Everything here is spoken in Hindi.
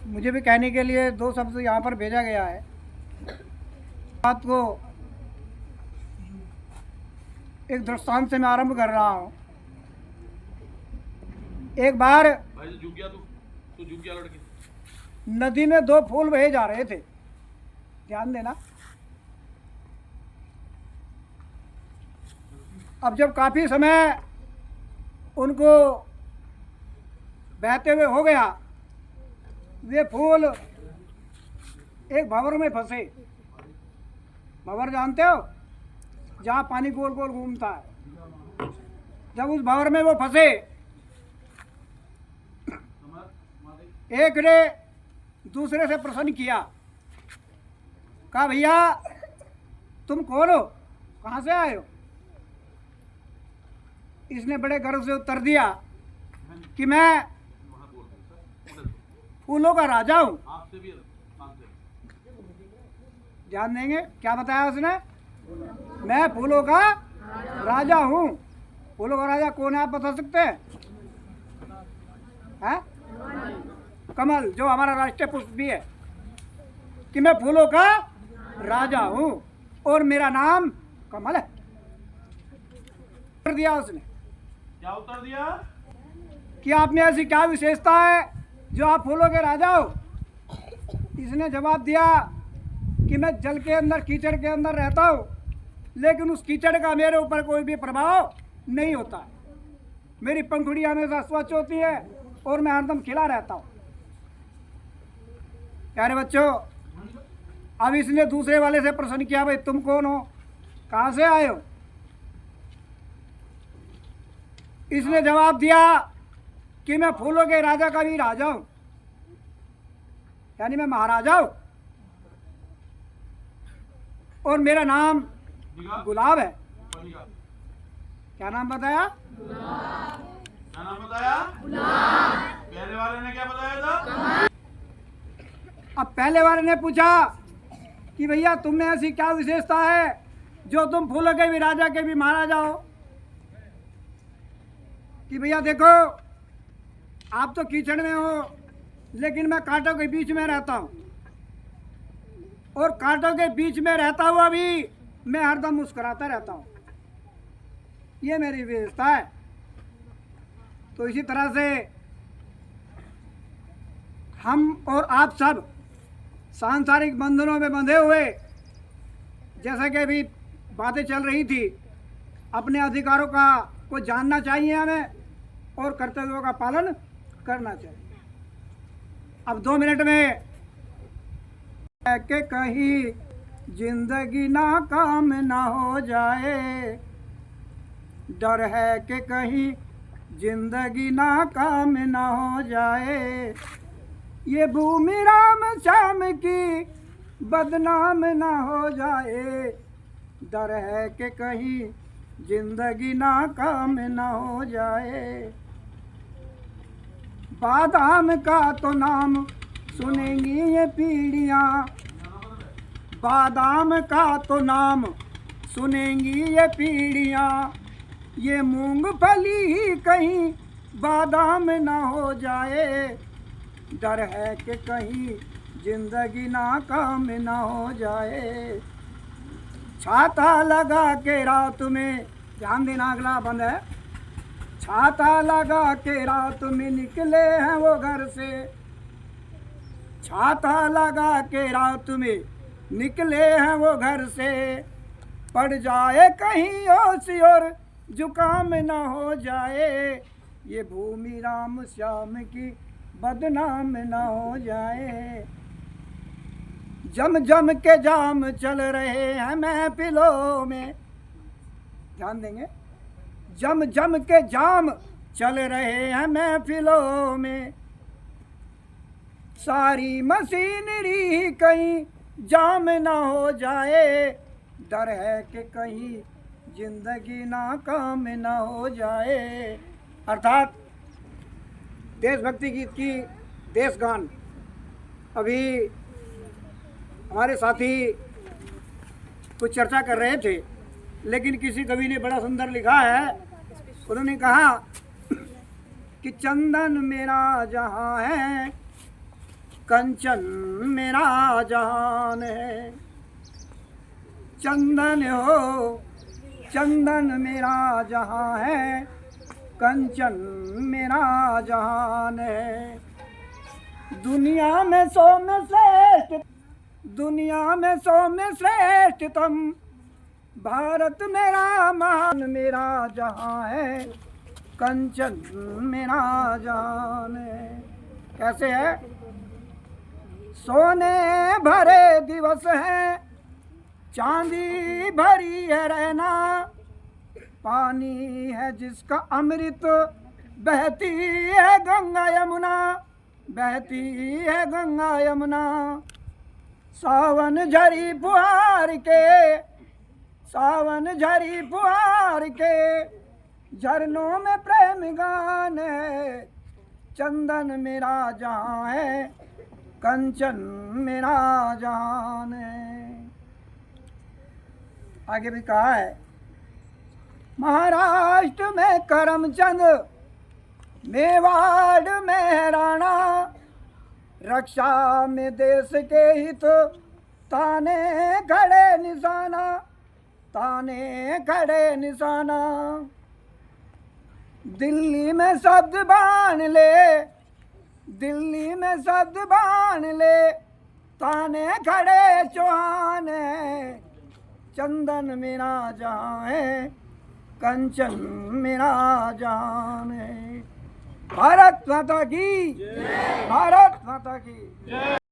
मुझे भी कहने के लिए दो शब्द यहाँ पर भेजा गया है। बात को एक दृष्टांत से मैं आरंभ कर रहा हूँ। एक बार भाई झुक गया, तू झुक गया लड़की। नदी में दो फूल बहे जा रहे थे, ध्यान देना। अब जब काफी समय उनको बहते हुए हो गया, वे फूल एक भंवर में फंसे। भंवर जानते हो, जहाँ पानी गोल गोल घूमता है। जब उस भंवर में वो फंसे, एक ने दूसरे से प्रश्न किया, कहा भैया तुम कौन हो, कहाँ से आए हो? इसने बड़े गर्व से उत्तर दिया कि मैं फूलों का राजा हूँ। ध्यान देंगे क्या बताया उसने, मैं फूलों का राजा हूँ। फूलों का राजा कौन है आप बता सकते हैं? है? कमल, जो हमारा राष्ट्रीय पुष्प भी है, कि मैं फूलों का राजा हूँ और मेरा नाम कमल है। उत्तर दिया उसने। क्या उत्तर दिया? कि आप में ऐसी क्या विशेषता है जो आप फूलों के राजा हो? इसने जवाब दिया कि मैं जल के अंदर, कीचड़ के अंदर रहता हूँ, लेकिन उस कीचड़ का मेरे ऊपर कोई भी प्रभाव नहीं होता। मेरी पंखुड़ियाँ हमेशा स्वच्छ होती है और मैं हरदम खिला रहता हूँ। प्यारे बच्चों, अब इसने दूसरे वाले से प्रश्न किया, भाई तुम कौन हो, कहाँ से आए हो? इसने जवाब दिया कि मैं फूलों के राजा का भी राजा हूं, यानी मैं महाराजा हूं और मेरा नाम गुलाब है। क्या नाम बताया? क्या नाम बताया? गुलाब। पहले वाले ने क्या बताया था? अब पहले वाले ने पूछा कि भैया तुम में ऐसी क्या विशेषता है जो तुम फूलों के भी राजा के भी महाराजा हो? कि भैया देखो, आप तो कीचड़ में हो, लेकिन मैं कांटों के बीच में रहता हूँ, और कांटों के बीच में रहता हुआ भी मैं हरदम मुस्कुराता रहता हूँ। ये मेरी विशेषता है। तो इसी तरह से हम और आप सब सांसारिक बंधनों में बंधे हुए, जैसा कि अभी बातें चल रही थी, अपने अधिकारों का को जानना चाहिए हमें और कर्तव्यों का पालन करना चाहिए। अब 2 मिनट में कि कहीं जिंदगी नाकाम ना हो जाए, डर है कि कहीं जिंदगी नाकाम ना हो जाए, ये भूमि राम श्याम की बदनाम ना हो जाए, डर है कि कहीं जिंदगी नाकाम ना हो जाए। बादाम का तो नाम सुनेंगी ये पीढ़ियाँ, बादाम का तो नाम सुनेंगी ये पीढ़ियाँ, ये मूंगफली ही कहीं बादाम ना हो जाए, डर है कि कहीं जिंदगी नाकाम ना हो जाए। छाता लगा के रात में, ध्यान देना अगला बंद है, छाता लगा के रात में निकले हैं वो घर से, छाता लगा के रात में निकले हैं वो घर से, पड़ जाए कहीं ओसी और जुकाम ना हो जाए, ये भूमि राम श्याम की बदनाम ना हो जाए। जम जम के जाम चल रहे हैं महफिलों में, ध्यान देंगे, जम जम के जाम चल रहे हैं महफिलों में, सारी मशीनरी कहीं जाम ना हो जाए, डर है कि कहीं जिंदगी नाकाम ना हो जाए। अर्थात देशभक्ति गीत की देशगान। अभी हमारे साथी कुछ चर्चा कर रहे थे, लेकिन किसी कवि ने बड़ा सुंदर लिखा है। उन्होंने कहा कि चंदन मेरा जहाँ है, कंचन मेरा जहान है। चंदन हो चंदन मेरा जहां है, कंचन मेरा जहान है। दुनिया में सौ में श्रेष्ठ, दुनिया में सौ में श्रेष्ठतम, भारत मेरा महान मेरा जहां है, कंचन मेरा जहान है। कैसे है? सोने भरे दिवस है, चांदी भरी है रहना, पानी है जिसका अमृत, बहती है गंगा यमुना, बहती है गंगा यमुना। सावन झरी फुहार के, सावन झरी फुहार के, झरनों में प्रेम गान है। चंदन मेरा जहां है, कंचन मेरा जहान है। आगे भी कहा है, महाराष्ट्र में करमचंद, मेवाड़ में राणा, रक्षा में देश के हित, ताने खड़े निशाना, ताने खड़े निशाना। दिल्ली में शब्द बाण ले, दिल्ली में शब्द बाण ले, ताने खड़े चौहान है। चंदन मेरा जहां है, कंचन मेरा जहान है। भारत माता की, भारत माता की।